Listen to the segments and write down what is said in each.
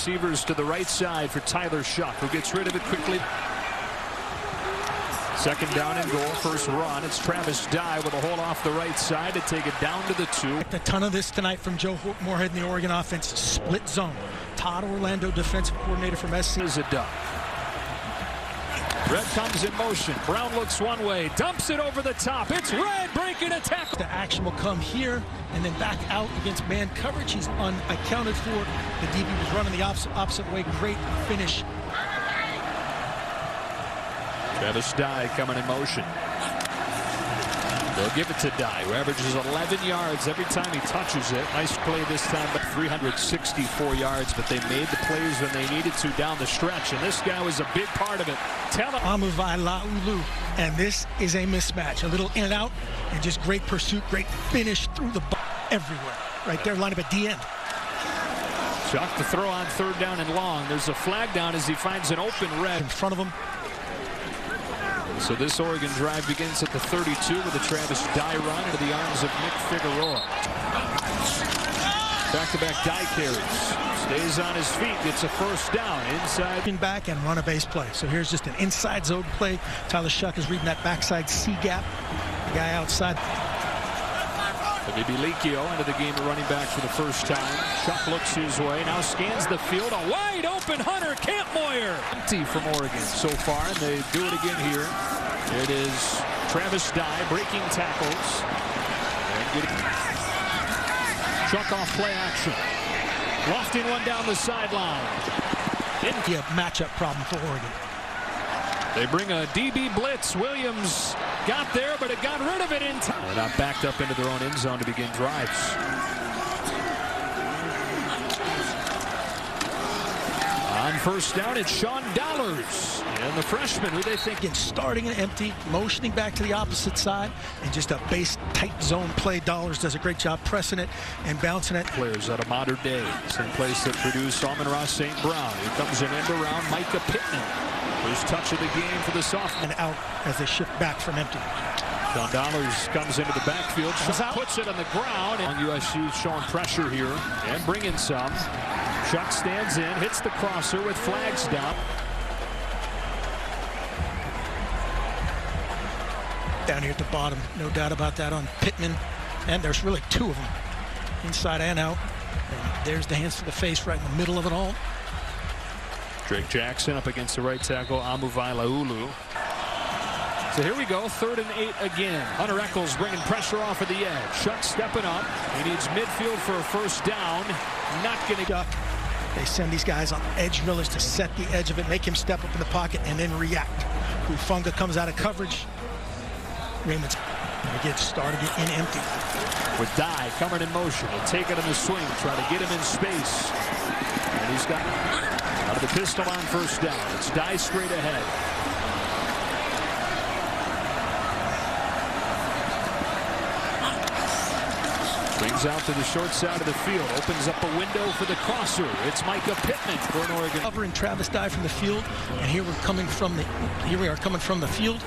receivers to the right side for Tyler Shuck, who gets rid of it quickly. Second down and goal, first run. It's Travis Dye with a hold off the right side to take it down to the 2. A ton of this tonight from Joe Moorhead in the Oregon offense. Split zone. Todd Orlando, defensive coordinator from SC. Is a duck. Red comes in motion. Brown looks one way, dumps it over the top. It's Red breaking a tackle. The action will come here and then back out against man coverage. He's unaccounted for. The DB was running the opposite way. Great finish. Travis Dye coming in motion. They'll give it to Dye, who averages 11 yards every time he touches it. Nice play this time, but 364 yards, but they made the plays when they needed to down the stretch, and this guy was a big part of it. Amuvai Laulu, and this is a mismatch. A little in and out, and just great pursuit, great finish through the everywhere. Right there, line up at the end. Chuck to throw on third down and long. There's a flag down as he finds an open Red in front of him. So this Oregon drive begins at the 32 with a Travis Dye run into the arms of Nick Figueroa. Back-to-back Dye carries. Stays on his feet, gets a first down inside. Back and run a base play. So here's just an inside zone play. Tyler Shuck is reading that backside C gap. The guy outside. Bibilikio into the game, running back for the first time. Shuck looks his way, now scans the field. A wide open Hunter Kampmoyer. Empty from Oregon so far, and they do it again here. It is Travis Dye breaking tackles. Chuck off play action. Lofting one down the sideline. Yeah, matchup problem for Oregon. They bring a DB blitz. Williams got there, but it got rid of it in time. They're not backed up into their own end zone to begin drives. On first down, it's Sean Dollars. And the freshman, who they think is starting and empty, motioning back to the opposite side, and just a base tight zone play. Dollars does a great job pressing it and bouncing it. Players out of modern day. Same place that produced Amon-Ra St. Brown. Here comes an end around Micah Pittman. First touch of the game for the sophomore. And out as they shift back from empty. Sean Dollars comes into the backfield. Chuck puts it on the ground. And USC showing pressure here and bringing some. Chuck stands in, hits the crosser with flags down. Down here at the bottom, no doubt about that on Pittman. And there's really two of them, inside and out. And there's the hands to the face right in the middle of it all. Drake Jackson up against the right tackle, Amuvai Laulu. So here we go, 3rd and 8 again. Hunter Echols bringing pressure off of the edge. Chuck stepping up. He needs midfield for a first down. Not going to duck. They send these guys on edge runners to set the edge of it, make him step up in the pocket, and then react. Hufunga comes out of coverage. Raymond's gets started in empty. With Dye coming in motion. He'll take it in the swing, try to get him in space. And he's got out of the pistol on first down. It's Dye straight ahead. Swings out to the short side of the field. Opens up a window for the crosser. It's Micah Pittman for an Oregon. Covering Travis Dye from the field. And here we are coming from the field.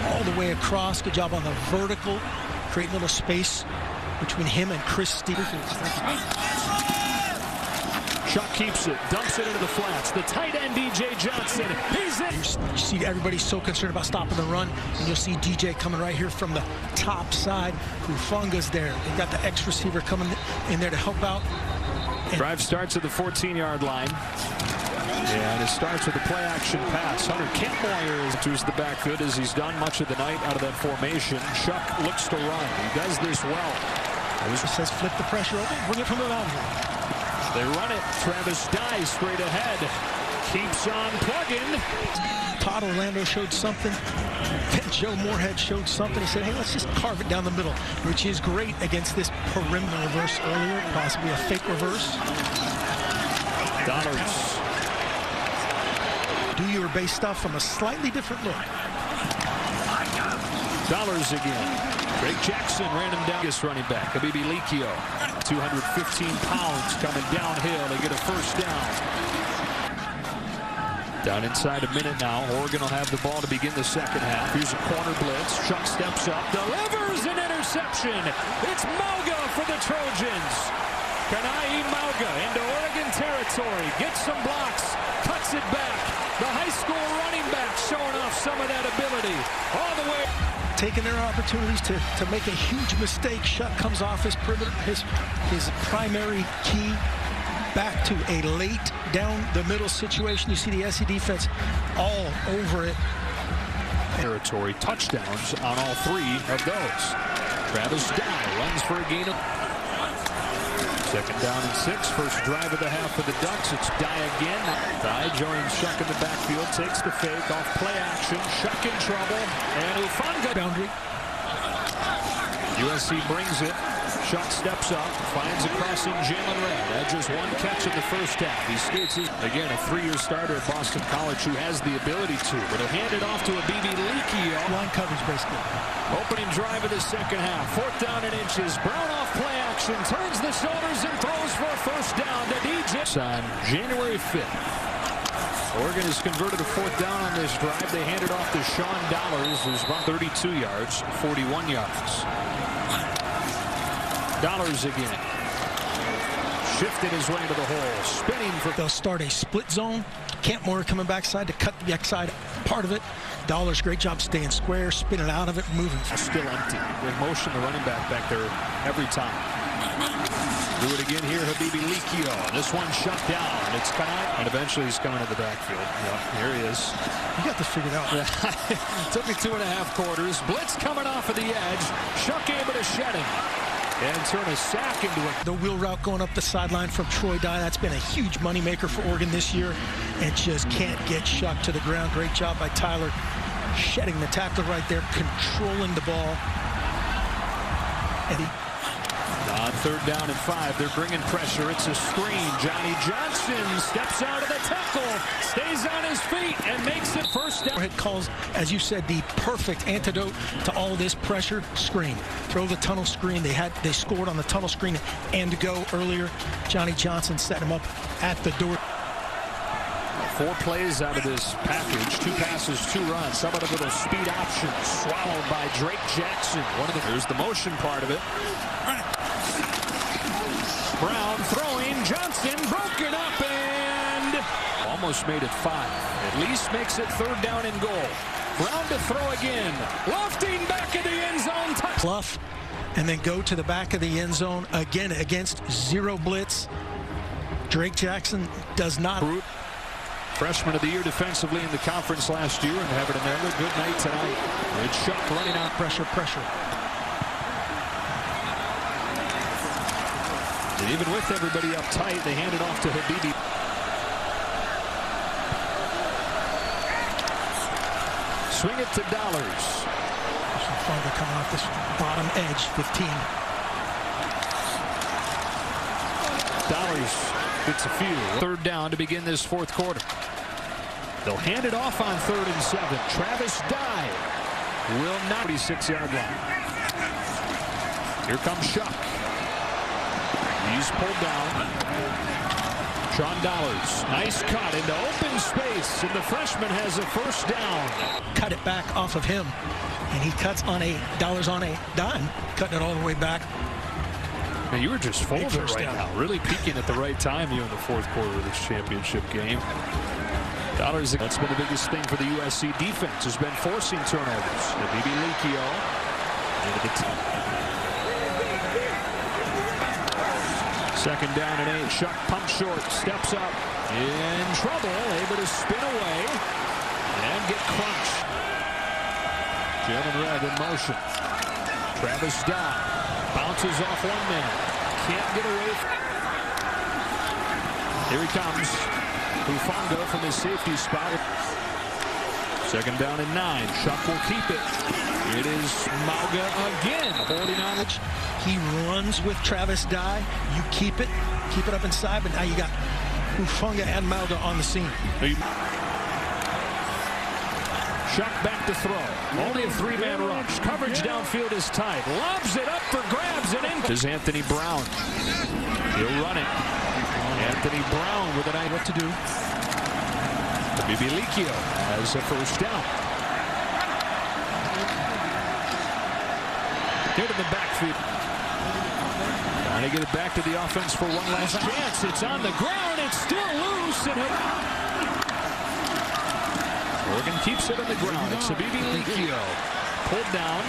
All the way across. Good job on the vertical. Create a little space between him and Chris Stevens. Chuck keeps it, dumps it into the flats. The tight end, DJ Johnson, he's in. You see everybody so concerned about stopping the run, and you'll see DJ coming right here from the top side. Hufunga's there. They've got the X receiver coming in there to help out. Drive starts at the 14-yard line. And it starts with a play-action pass. Hunter Kampmoyer enters the backfield as he's done much of the night out of that formation. Chuck looks to run. He does this well. It says flip the pressure open, bring it from the boundary. They run it. Travis Dye straight ahead. Keeps on plugging. Todd Orlando showed something. Joe Moorhead showed something. He said, hey, let's just carve it down the middle, which is great against this perimeter reverse earlier, possibly a fake reverse. Dollars. Do your base stuff from a slightly different look. Dollars again. Drake Jackson ran him down. This running back, Bibilikio, 215 pounds coming downhill. They get a first down. Down inside a minute now. Oregon will have the ball to begin the second half. Here's a corner blitz. Chuck steps up, delivers an interception. It's Mauga for the Trojans. Kanai Mauga into Oregon territory. Gets some blocks. Cuts it back. The high school running back showing off some of that ability. All the way. Taking their opportunities to make a huge mistake. Shuck comes off his perimeter, his primary key. Back to a late down the middle situation. You see the SC defense all over it. Territory touchdowns on all three of those. Travis Dye runs for a gain of 2nd down and 6. First drive of the half for the Ducks. It's Dye again. Dye joins Shuck in the backfield. Takes the fake off play action. Shuck in trouble. And Ufanga. Boundary. USC brings it. Shuck steps up, finds a crossing Jalen Red. That just one catch in the first half. He skates his, again, a 3-year starter at Boston College who has the ability to, but he'll hand it off to a BB Leakey. Line coverage, basically. Opening drive of the second half. 4th down and inches. Brown off play action. Turns the shoulders and throws for a first down to DJ. On January 5th. Oregon has converted a 4th down on this drive. They hand it off to Sean Dollars, who's run 32 yards, 41 yards. Dollars again. Shifted his way into the hole. Spinning for. They'll start a split zone. Campmore coming backside to cut the backside part of it. Dollars, great job staying square, spinning out of it, moving. Still empty. With motion, the running back there every time. Do it again here, Habibi Likio. This one shut down. It's Kanai. And eventually he's coming to the backfield. Yep, here he is. You got this figured out. Took me 2.5 quarters. Blitz coming off of the edge. Shuck able to shed him. And turn a sack into it. The wheel route going up the sideline from Troy Dye. That's been a huge moneymaker for Oregon this year. And just can't get Shuck to the ground. Great job by Tyler. Shedding the tackle right there. Controlling the ball. Eddie. On 3rd down and 5, they're bringing pressure. It's a screen. Johnny Johnson steps out of the tackle, stays on his feet, and makes it first down. It calls, as you said, the perfect antidote to all this pressure. Screen. Throw the tunnel screen. They scored on the tunnel screen and go earlier. Johnny Johnson set him up at the door. 4 plays out of this package. 2 passes, 2 runs. Some of the little speed options swallowed by Drake Jackson. There's the motion part of it. Brown throwing. Johnson broken up and almost made it 5. At least makes it 3rd down and goal. Brown to throw again. Lofting back of the end zone. Pluff and then go to the back of the end zone again against 0 blitz. Drake Jackson does not. Freshman of the year defensively in the conference last year and having another good night tonight. It's Shuck running out. Pressure. And even with everybody up tight, they hand it off to Habibi. Swing it to Dollars. Ufanga coming off this bottom edge, 15. Dollars gets a few. 3rd down to begin this 4th quarter. They'll hand it off on 3rd and 7. Travis Dye will not. 46-yard line. Here comes Shuck. He's pulled down. Sean Dollars. Nice cut into open space, and the freshman has a first down. Cut it back off of him, and he cuts on a Dollars on a dime, cutting it all the way back. Now, you were just full of it right down. now. Really peaking at the right time here in the 4th quarter of this championship game. Dollars, that's been the biggest thing for the USC defense, has been forcing turnovers. The BB Likio into the 2nd down and 8. Shuck pump short, steps up, in trouble, able to spin away and get crunched. Jalen Red in motion. Travis Dye bounces off one man, can't get away. Here he comes. Ufanga from his safety spot. 2nd down and 9. Shuck will keep it. It is Mauga again holding on. He runs with Travis Dye. You keep it up inside, but now you got Ufanga and Mauga on the scene. Shuck back to throw. Only a 3-man rush. Coverage downfield is tight. Lobs it up for grabs and in. Is Anthony Brown. He'll run it. Anthony Brown with an eye. What to do? Habibi Likio has a first down. Here to the backfield. Trying to get it back to the offense for one last chance. It's on the ground. It's still loose. And Oregon keeps it on the ground. It's Sabibi Likio pulled down.